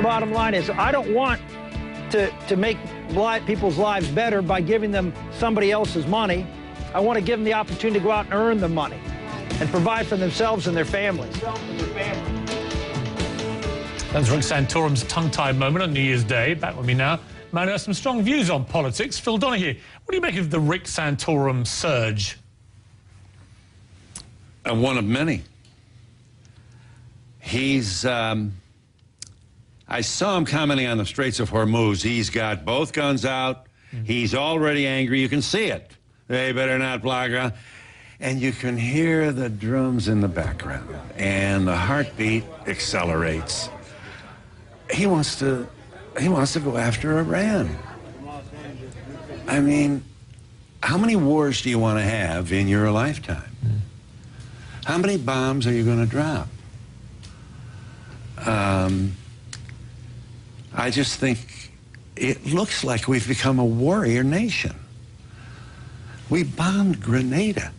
The bottom line is I don't want to make people's lives better by giving them somebody else's money. I want to give them the opportunity to go out and earn the money and provide for themselves and their families. That's Rick Santorum's tongue-tied moment on New Year's Day. Back with me now. Man who has some strong views on politics, Phil Donahue. What do you make of the Rick Santorum surge? One of many. He's, I saw him commenting on the Straits of Hormuz. He's got both guns out. He's already angry. You can see it. They better not block around. And you can hear the drums in the background. And the heartbeat accelerates. He wants to go after Iran. I mean, how many wars do you want to have in your lifetime? How many bombs are you going to drop? I just think it looks like we've become a warrior nation. We bombed Grenada.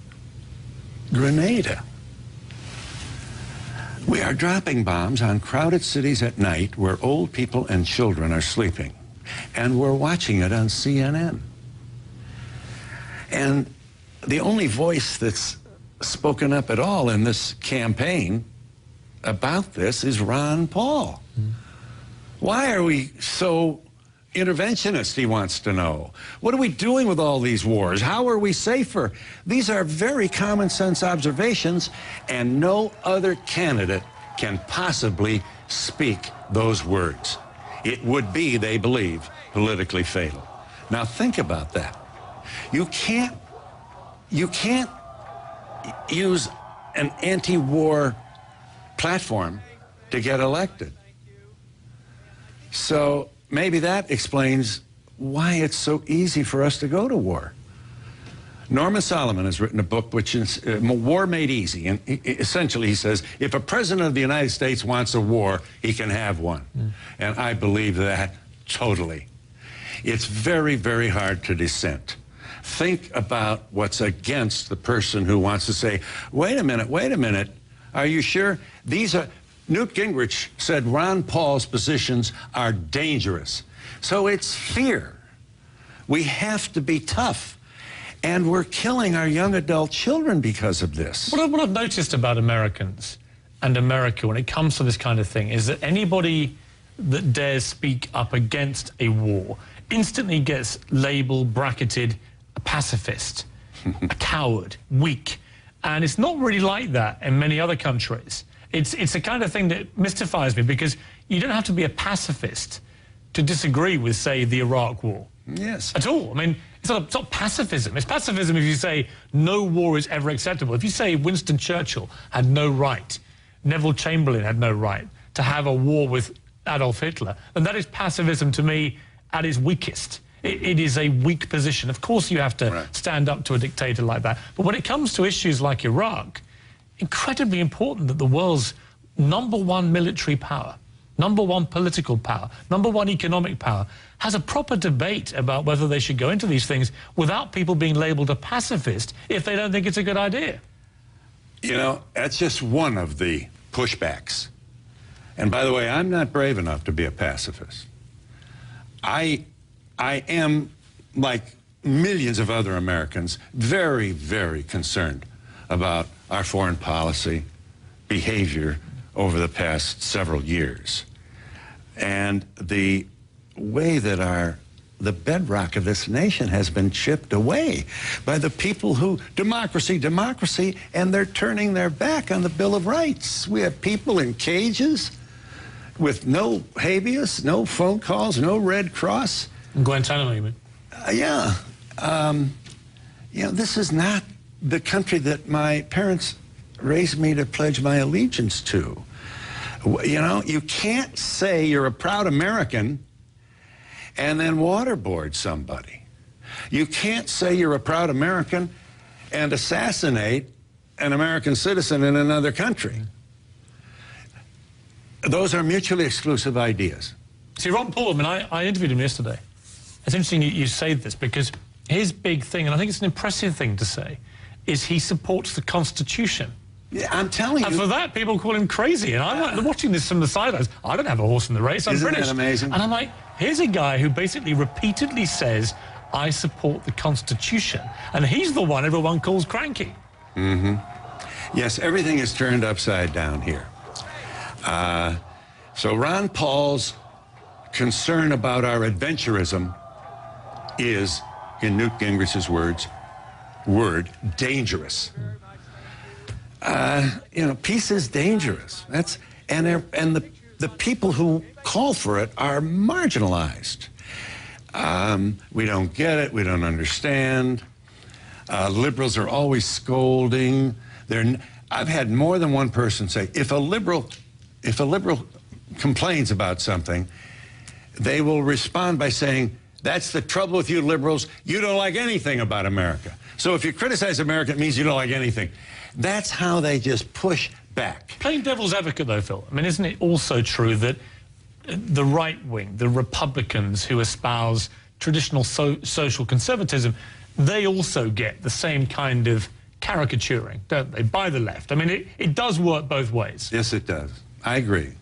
Grenada. We are dropping bombs on crowded cities at night where old people and children are sleeping. And we're watching it on CNN. And the only voice that's spoken up at all in this campaign about this is Ron Paul. Why are we so interventionist, he wants to know? What are we doing with all these wars? How are we safer? These are very common sense observations, and no other candidate can possibly speak those words. It would be, they believe, politically fatal. Now think about that. You can't use an anti-war platform to get elected. So maybe that explains why it's so easy for us to go to war. Norman Solomon has written a book which is War Made Easy, and essentially he says, if a president of the United States wants a war, he can have one. And I believe that totally. It's very, very hard to dissent. Think about what's against the person who wants to say, wait a minute, are you sure? Newt Gingrich said Ron Paul's positions are dangerous. So it's fear. We have to be tough. And we're killing our young adult children because of this. What I've noticed about Americans and America when it comes to this kind of thing is that anybody that dares speak up against a war instantly gets labeled, bracketed, a pacifist, a coward, weak. And it's not really like that in many other countries. It's the kind of thing that mystifies me, because you don't have to be a pacifist to disagree with, say, the Iraq War. Yes. At all. I mean, it's not pacifism. It's pacifism if you say no war is ever acceptable. If you say Winston Churchill had no right, Neville Chamberlain had no right to have a war with Adolf Hitler, then that is pacifism to me at its weakest. It is a weak position. Of course you have to stand up to a dictator like that. But when it comes to issues like Iraq, incredibly important that the world's #1 military power, #1 political power, #1 economic power has a proper debate about whether they should go into these things without people being labeled a pacifist if they don't think it's a good idea. You know, that's just one of the pushbacks. And by the way, I'm not brave enough to be a pacifist. I am, like millions of other Americans, very, very concerned about our foreign policy behavior over the past several years. And the way that the bedrock of this nation has been chipped away by the people who, democracy, and they're turning their back on the Bill of Rights. We have people in cages with no habeas, no phone calls, no Red Cross. Guantanamo, you mean? Yeah. You know, this is not the country that my parents raised me to pledge my allegiance to. You know, you can't say you're a proud American and then waterboard somebody. You can't say you're a proud American and assassinate an American citizen in another country. Those are mutually exclusive ideas. See, Ron Paul, I mean, I interviewed him yesterday. It's interesting you say this, because his big thing, and I think it's an impressive thing to say, is he supports the Constitution. Yeah, I'm telling you. And for that, people call him crazy. And I'm like, watching this from the sidelines. I don't have a horse in the race. I'm Isn't British. that amazing? And I'm like, here's a guy who basically repeatedly says, I support the Constitution. And he's the one everyone calls cranky. Mm-hmm. Yes, everything is turned upside down here. So Ron Paul's concern about our adventurism is, in Newt Gingrich's word, dangerous. You know, peace is dangerous. And the people who call for it are marginalized. We don't get it. We don't understand. Liberals are always scolding. I've had more than one person say, if a liberal complains about something, they will respond by saying, that's the trouble with you liberals. You don't like anything about America. So if you criticize America, it means you don't like anything. That's how they just push back. Playing devil's advocate, though, Phil, I mean, isn't it also true that the right wing, the Republicans who espouse traditional social conservatism, they also get the same kind of caricaturing, don't they, by the left? I mean, it does work both ways. Yes, it does. I agree.